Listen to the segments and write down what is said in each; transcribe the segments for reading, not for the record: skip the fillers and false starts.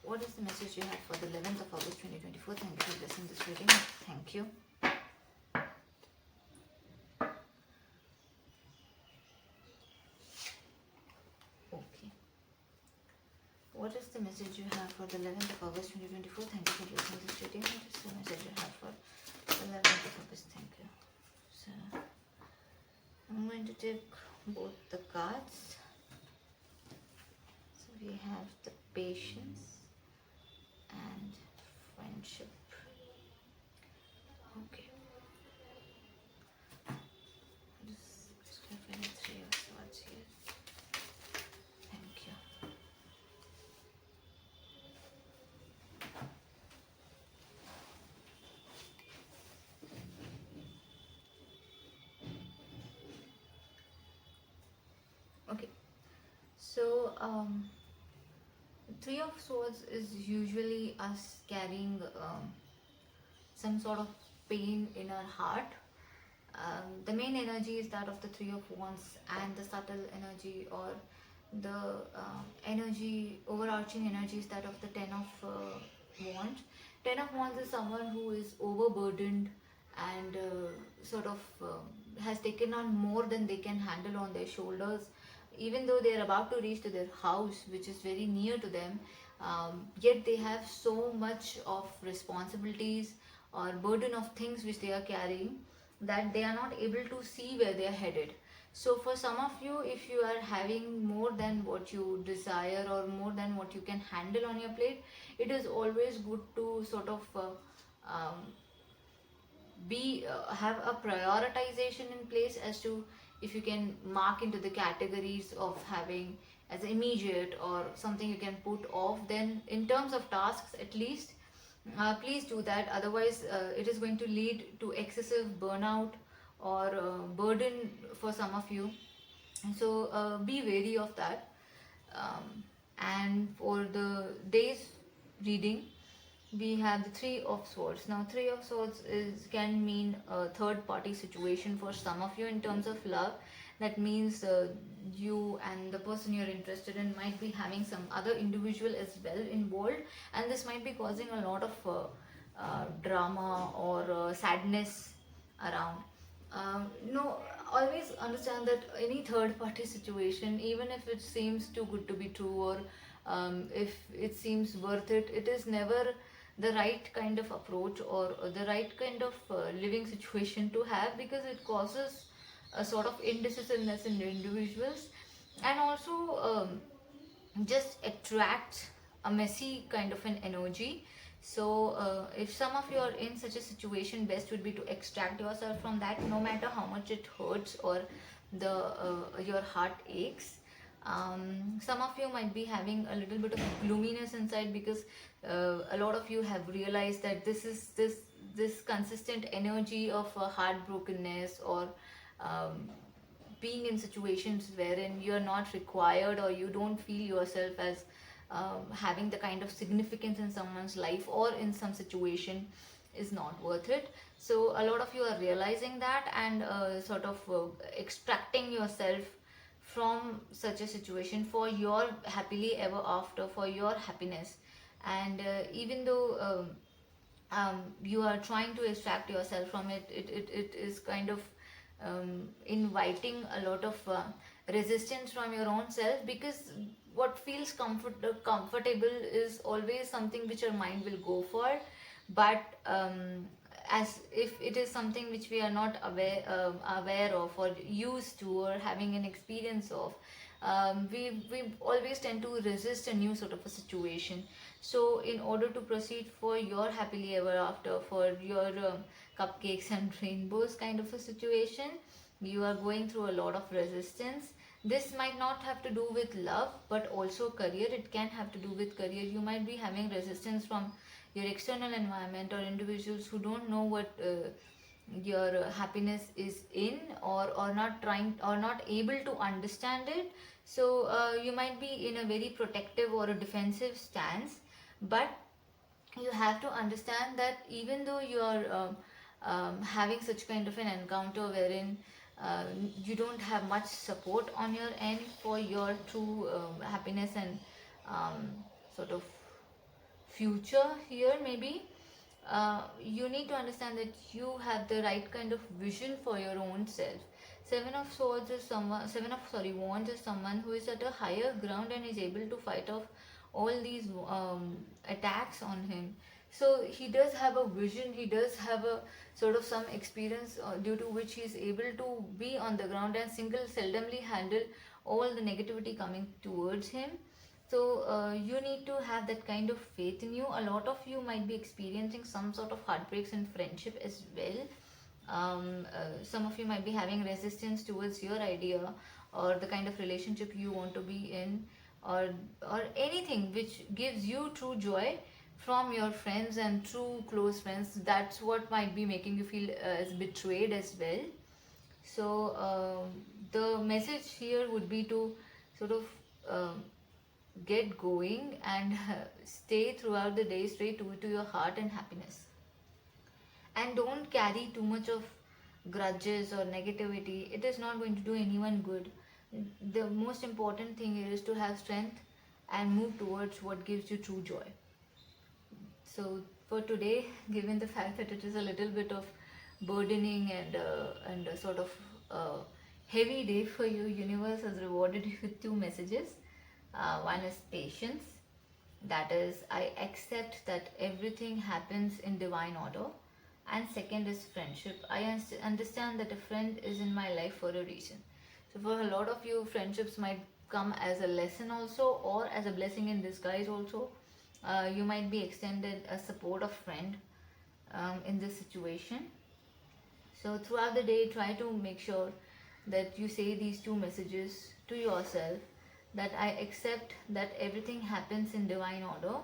What is the message you have for the 11th of August 2024? Thank you for blessing this reading. Thank you. Okay. What is the message you have for the 11th of August 2024? Thank you for blessing this reading. What is the message you have for the 11th of August? Thank you. So, I'm going to take both the cards. So, we have the patience and friendship. Okay. Just definitely 3 of swords here. Thank you. Okay. So, 3 of swords is usually us carrying some sort of pain in our heart. The main energy is that of the 3 of wands, and the subtle energy or the energy, overarching energy is that of the 10 of wands. 10 of wands is someone who is overburdened and sort of has taken on more than they can handle on their shoulders, even though they are about to reach to their house, which is very near to them. Yet they have so much of responsibilities or burden of things which they are carrying, that they are not able to see where they are headed. So for some of you, if you are having more than what you desire or more than what you can handle on your plate, it is always good to sort of um, be have a prioritization in place as to if you can mark into the categories of having as immediate or something you can put off. Then in terms of tasks, at least please do that. Otherwise it is going to lead to excessive burnout or burden for some of you. So be wary of that. And for the day's reading, we have the 3 of swords. Now 3 of swords is can mean a third party situation for some of you in terms of love. That means you and the person you're interested in might be having some other individual as well involved, and this might be causing a lot of drama or sadness around. No, always understand that any third party situation, even if it seems too good to be true, or if it seems worth it, it is never the right kind of approach or the right kind of living situation to have, because it causes a sort of indecisiveness in individuals, and also just attracts a messy kind of an energy. So if some of you are in such a situation, best would be to extract yourself from that, no matter how much it hurts or the your heart aches. Some of you might be having a little bit of gloominess inside, because a lot of you have realized that this consistent energy of heartbrokenness or um, being in situations wherein you're not required or you don't feel yourself as having the kind of significance in someone's life or in some situation is not worth it. So a lot of you are realizing that and sort of extracting yourself from such a situation for your happily ever after, for your happiness. And even though you are trying to extract yourself from it, it is kind of inviting a lot of resistance from your own self, because what feels comfortable is always something which your mind will go for. But as if it is something which we are not aware of or used to or having an experience of, we always tend to resist a new sort of a situation. So in order to proceed for your happily ever after, for your cupcakes and rainbows kind of a situation, you are going through a lot of resistance. This might not have to do with love, but also career. It can have to do with career. You might be having resistance from your external environment or individuals who don't know what your happiness is in, or not trying or not able to understand it. So you might be in a very protective or a defensive stance, but you have to understand that even though you are having such kind of an encounter wherein uh, you don't have much support on your end for your true happiness and sort of future here, maybe you need to understand that you have the right kind of vision for your own self. Seven of sorry wands is someone who is at a higher ground and is able to fight off all these attacks on him. So he does have a vision, he does have a sort of some experience due to which he is able to be on the ground and single seldomly handle all the negativity coming towards him. So you need to have that kind of faith in you. A lot of you might be experiencing some sort of heartbreaks in friendship as well. Some of you might be having resistance towards your idea or the kind of relationship you want to be in, or anything which gives you true joy from your friends and true close friends. That's what might be making you feel as betrayed as well. So the message here would be to sort of get going and stay throughout the day straight to your heart and happiness, and don't carry too much of grudges or negativity. It is not going to do anyone good. The most important thing here is to have strength and move towards what gives you true joy. So for today, given the fact that it is a little bit of burdening and a sort of heavy day for you, universe has rewarded you with two messages. One is patience, that is, I accept that everything happens in divine order. And second is friendship, I understand that a friend is in my life for a reason. So for a lot of you, friendships might come as a lesson also, or as a blessing in disguise also. You might be extended a support of friend in this situation. So throughout the day, try to make sure that you say these two messages to yourself, that I accept that everything happens in divine order,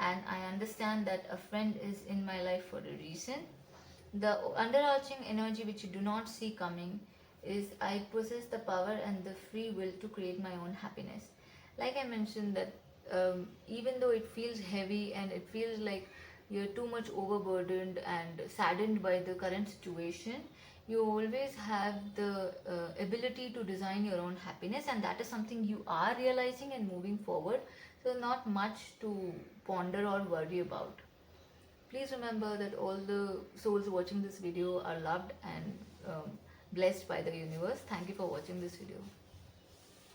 and I understand that a friend is in my life for a reason. The underarching energy which you do not see coming is I possess the power and the free will to create my own happiness. Like I mentioned, that even though it feels heavy and it feels like you're too much overburdened and saddened by the current situation, you always have the ability to design your own happiness, and that is something you are realizing and moving forward. So not much to ponder or worry about. Please remember that all the souls watching this video are loved and blessed by the universe. Thank you for watching this video.